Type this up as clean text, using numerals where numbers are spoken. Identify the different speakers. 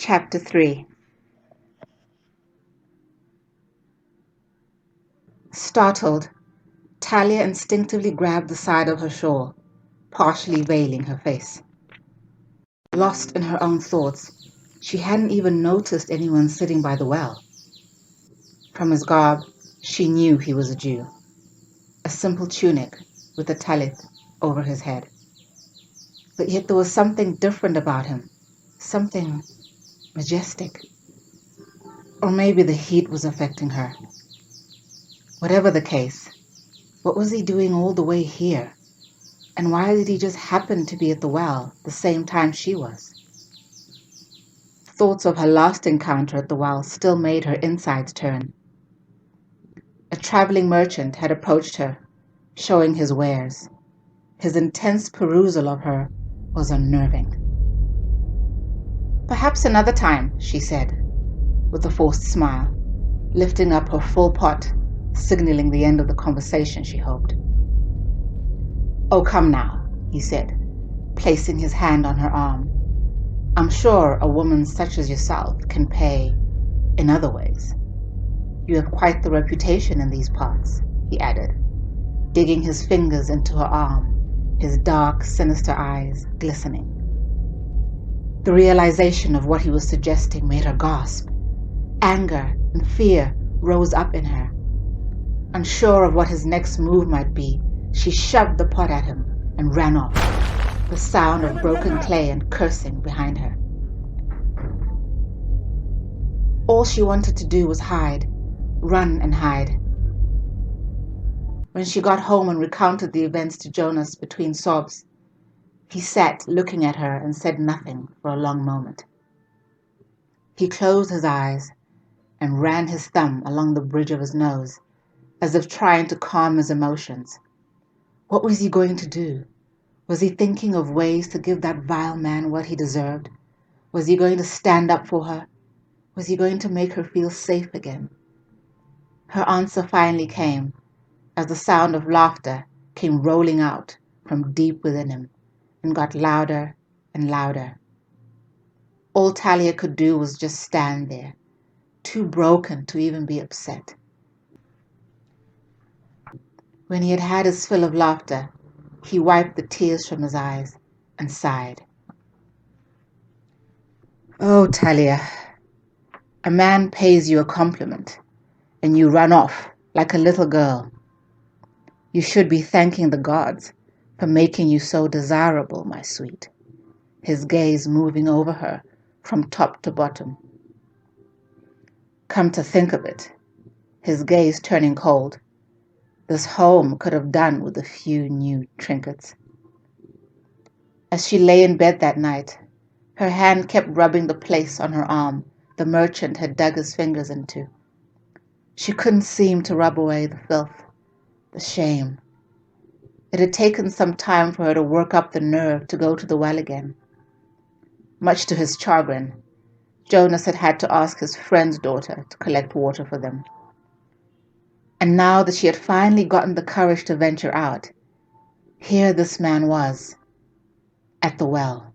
Speaker 1: Chapter 3. Startled, Talia instinctively grabbed the side of her shawl, partially veiling her face. Lost in her own thoughts, she hadn't even noticed anyone sitting by the well. From his garb, she knew he was a Jew. A simple tunic with a talith over his head. But yet there was something different about him, something majestic. Or maybe the heat was affecting her. Whatever the case, what was he doing all the way here? And why did he just happen to be at the well the same time she was? Thoughts of her last encounter at the well still made her insides turn. A traveling merchant had approached her, showing his wares. His intense perusal of her was unnerving. "Perhaps another time," she said, with a forced smile, lifting up her full pot, signaling the end of the conversation, she hoped. "Oh, come now," he said, placing his hand on her arm. "I'm sure a woman such as yourself can pay in other ways. You have quite the reputation in these parts," he added, digging his fingers into her arm, his dark, sinister eyes glistening. The realization of what he was suggesting made her gasp. Anger and fear rose up in her. Unsure of what his next move might be, she shoved the pot at him and ran off, the sound of broken clay and cursing behind her. All she wanted to do was hide, run and hide. When she got home and recounted the events to Jonas between sobs, he sat looking at her and said nothing for a long moment. He closed his eyes and ran his thumb along the bridge of his nose, as if trying to calm his emotions. What was he going to do? Was he thinking of ways to give that vile man what he deserved? Was he going to stand up for her? Was he going to make her feel safe again? Her answer finally came, as the sound of laughter came rolling out from deep within him and got louder and louder. All Talia could do was just stand there, too broken to even be upset. When he had had his fill of laughter, he wiped the tears from his eyes and sighed. "Oh, Talia, a man pays you a compliment, and you run off like a little girl. You should be thanking the gods for making you so desirable, my sweet," his gaze moving over her from top to bottom. Come to think of it, his gaze turning cold, this home could have done with a few new trinkets. As she lay in bed that night, her hand kept rubbing the place on her arm the merchant had dug his fingers into. She couldn't seem to rub away the filth, the shame. It had taken some time for her to work up the nerve to go to the well again. Much to his chagrin, Jonas had had to ask his friend's daughter to collect water for them. And now that she had finally gotten the courage to venture out, here this man was, at the well.